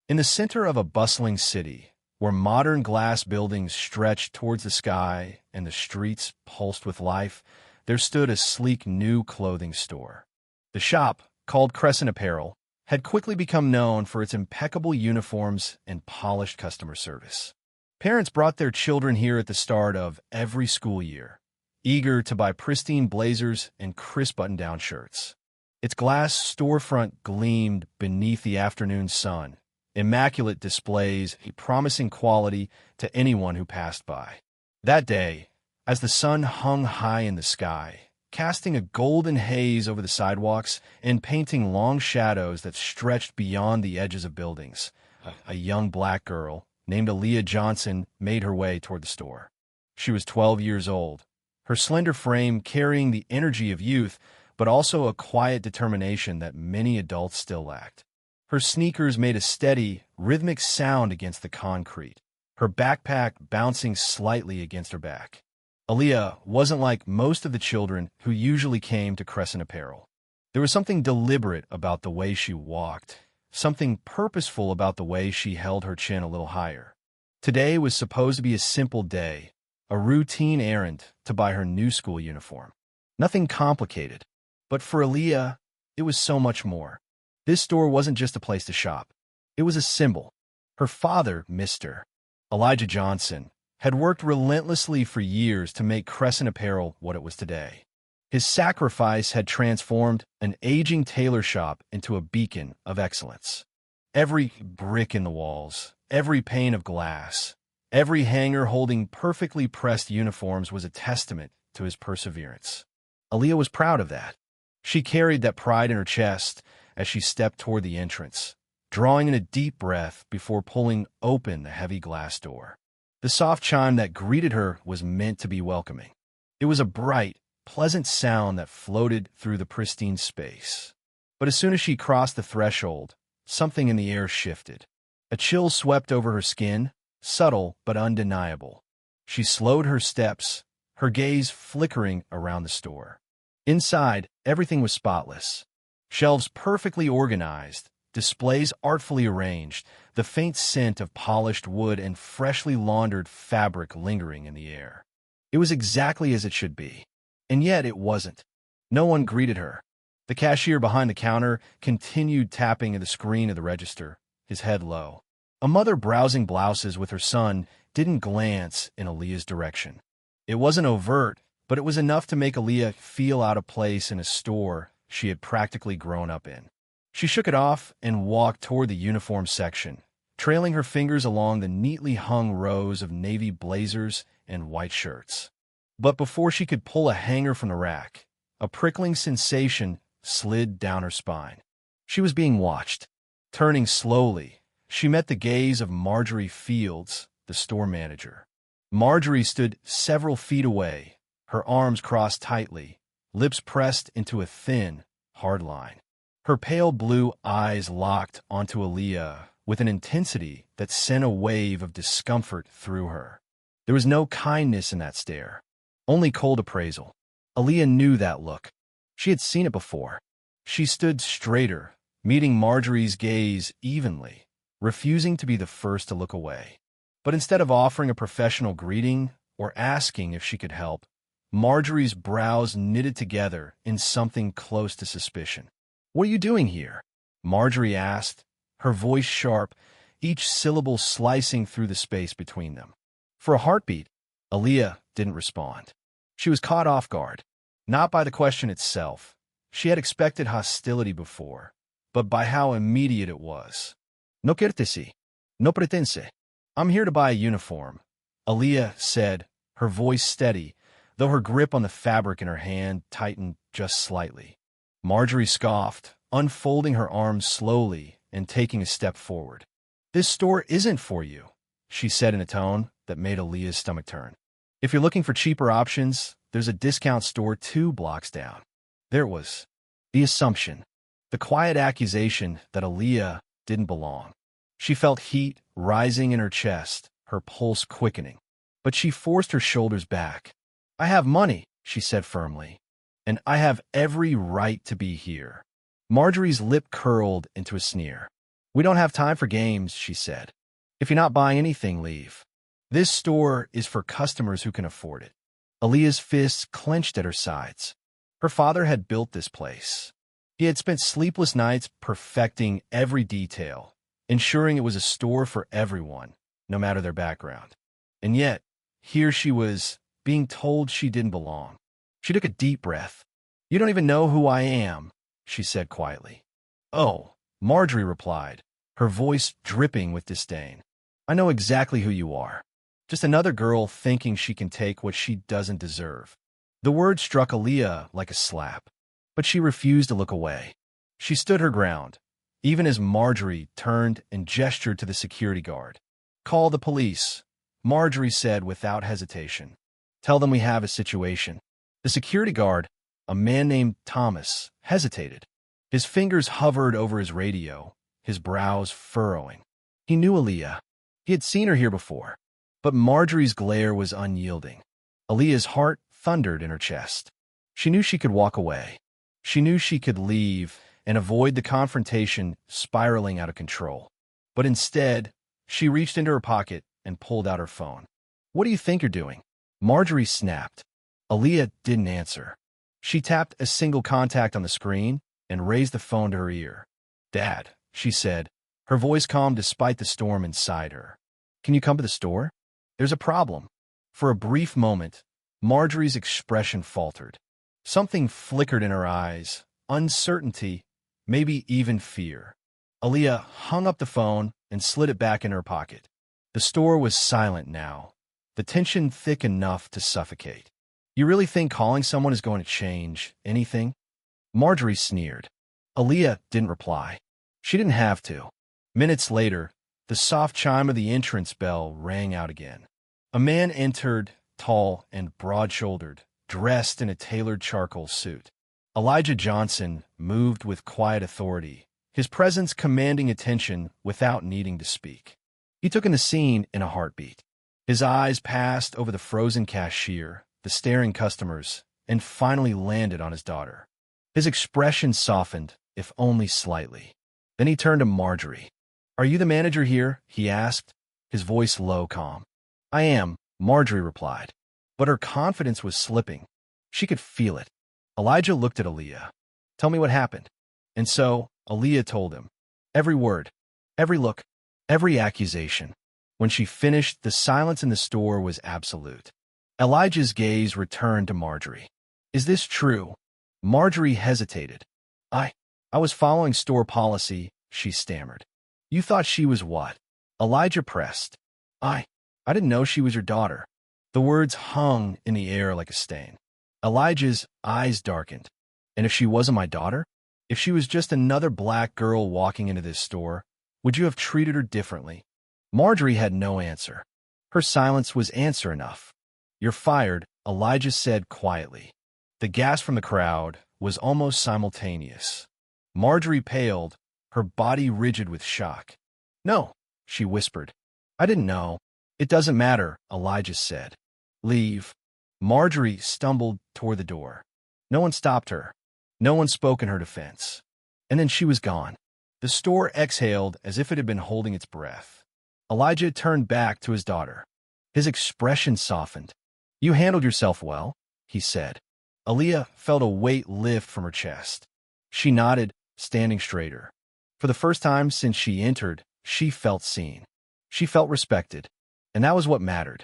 In the center of a bustling city, where modern glass buildings stretched towards the sky and the streets pulsed with life, there stood a sleek new clothing store. The shop, called Crescent Apparel, had quickly become known for its impeccable uniforms and polished customer service. Parents brought their children here at the start of every school year, eager to buy pristine blazers and crisp button-down shirts. Its glass storefront gleamed beneath the afternoon sun, immaculate displays a promising quality to anyone who passed by. That day, as the sun hung high in the sky, casting a golden haze over the sidewalks and painting long shadows that stretched beyond the edges of buildings, a young black girl named Aaliyah Johnson made her way toward the store. She was 12 years old, her slender frame carrying the energy of youth, but also a quiet determination that many adults still lacked. Her sneakers made a steady, rhythmic sound against the concrete, her backpack bouncing slightly against her back. Aaliyah wasn't like most of the children who usually came to Crescent Apparel. There was something deliberate about the way she walked, something purposeful about the way she held her chin a little higher. Today was supposed to be a simple day, a routine errand to buy her new school uniform. Nothing complicated, but for Aaliyah, it was so much more. This store wasn't just a place to shop. It was a symbol. Her father, Mr. Elijah Johnson, had worked relentlessly for years to make Crescent Apparel what it was today. His sacrifice had transformed an aging tailor shop into a beacon of excellence. Every brick in the walls, every pane of glass, every hanger holding perfectly pressed uniforms was a testament to his perseverance. Aaliyah was proud of that. She carried that pride in her chest as she stepped toward the entrance, drawing in a deep breath before pulling open the heavy glass door. The soft chime that greeted her was meant to be welcoming. It was a bright, pleasant sound that floated through the pristine space. But as soon as she crossed the threshold, something in the air shifted. A chill swept over her skin, subtle but undeniable. She slowed her steps, her gaze flickering around the store. Inside, everything was spotless. Shelves perfectly organized, displays artfully arranged, the faint scent of polished wood and freshly laundered fabric lingering in the air. It was exactly as it should be. And yet it wasn't. No one greeted her. The cashier behind the counter continued tapping at the screen of the register, his head low. A mother browsing blouses with her son didn't glance in Aaliyah's direction. It wasn't overt, but it was enough to make Aaliyah feel out of place in a store she had practically grown up in. She shook it off and walked toward the uniform section, trailing her fingers along the neatly hung rows of navy blazers and white shirts. But before she could pull a hanger from the rack, a prickling sensation slid down her spine. She was being watched. Turning slowly, she met the gaze of Marjorie Fields, the store manager. Marjorie stood several feet away, her arms crossed tightly, lips pressed into a thin, hard line. Her pale blue eyes locked onto Aaliyah with an intensity that sent a wave of discomfort through her. There was no kindness in that stare. Only cold appraisal. Aaliyah knew that look. She had seen it before. She stood straighter, meeting Marjorie's gaze evenly, refusing to be the first to look away. But instead of offering a professional greeting or asking if she could help, Marjorie's brows knitted together in something close to suspicion. "What are you doing here?" Marjorie asked, her voice sharp, each syllable slicing through the space between them. For a heartbeat, Aaliyah didn't respond. She was caught off guard, not by the question itself. She had expected hostility before, but by how immediate it was. "No quertesi, no pretense. I'm here to buy a uniform," Aaliyah said, her voice steady, though her grip on the fabric in her hand tightened just slightly. Marjorie scoffed, unfolding her arms slowly and taking a step forward. "This store isn't for you," she said in a tone that made Aaliyah's stomach turn. "If you're looking for cheaper options, there's a discount store 2 blocks down." There it was. The assumption. The quiet accusation that Aaliyah didn't belong. She felt heat rising in her chest, her pulse quickening. But she forced her shoulders back. "I have money," she said firmly, "and I have every right to be here." Marjorie's lip curled into a sneer. We don't have time for games, she said. If you're not buying anything, leave. This store is for customers who can afford it. Aaliyah's fists clenched at her sides. Her father had built this place. He had spent sleepless nights perfecting every detail, ensuring it was a store for everyone, no matter their background. And yet, here she was, being told she didn't belong. She took a deep breath. You don't even know who I am, she said quietly. Oh, Marjorie replied, her voice dripping with disdain. I know exactly who you are. Just another girl thinking she can take what she doesn't deserve. The word struck Aaliyah like a slap, but she refused to look away. She stood her ground, even as Marjorie turned and gestured to the security guard. Call the police, Marjorie said without hesitation. Tell them we have a situation. The security guard, a man named Thomas, hesitated. His fingers hovered over his radio, his brows furrowing. He knew Aaliyah. He had seen her here before. But Marjorie's glare was unyielding. Aaliyah's heart thundered in her chest. She knew she could walk away. She knew she could leave and avoid the confrontation spiraling out of control. But instead, she reached into her pocket and pulled out her phone. What do you think you're doing? Marjorie snapped. Aaliyah didn't answer. She tapped a single contact on the screen and raised the phone to her ear. Dad, she said, her voice calm despite the storm inside her. Can you come to the store? There's a problem. For a brief moment, Marjorie's expression faltered. Something flickered in her eyes, uncertainty, maybe even fear. Aaliyah hung up the phone and slid it back in her pocket. The store was silent now, the tension thick enough to suffocate. You really think calling someone is going to change anything? Marjorie sneered. Aaliyah didn't reply. She didn't have to. Minutes later, the soft chime of the entrance bell rang out again. A man entered, tall and broad-shouldered, dressed in a tailored charcoal suit. Elijah Johnson moved with quiet authority, his presence commanding attention without needing to speak. He took in the scene in a heartbeat. His eyes passed over the frozen cashier, the staring customers, and finally landed on his daughter. His expression softened, if only slightly. Then he turned to Marjorie. Are you the manager here? He asked, his voice low, calm. I am, Marjorie replied. But her confidence was slipping. She could feel it. Elijah looked at Aaliyah. Tell me what happened. And so, Aaliyah told him. Every word, every look, every accusation. When she finished, the silence in the store was absolute. Elijah's gaze returned to Marjorie. Is this true? Marjorie hesitated. I was following store policy, she stammered. You thought she was what? Elijah pressed. I didn't know she was your daughter. The words hung in the air like a stain. Elijah's eyes darkened. And if she wasn't my daughter? If she was just another black girl walking into this store, would you have treated her differently? Marjorie had no answer. Her silence was answer enough. You're fired, Elijah said quietly. The gasp from the crowd was almost simultaneous. Marjorie paled, her body rigid with shock. No, she whispered. I didn't know. It doesn't matter, Elijah said. Leave. Marjorie stumbled toward the door. No one stopped her. No one spoke in her defense. And then she was gone. The store exhaled as if it had been holding its breath. Elijah turned back to his daughter. His expression softened. You handled yourself well, he said. Aaliyah felt a weight lift from her chest. She nodded, standing straighter. For the first time since she entered, she felt seen. She felt respected. And that was what mattered.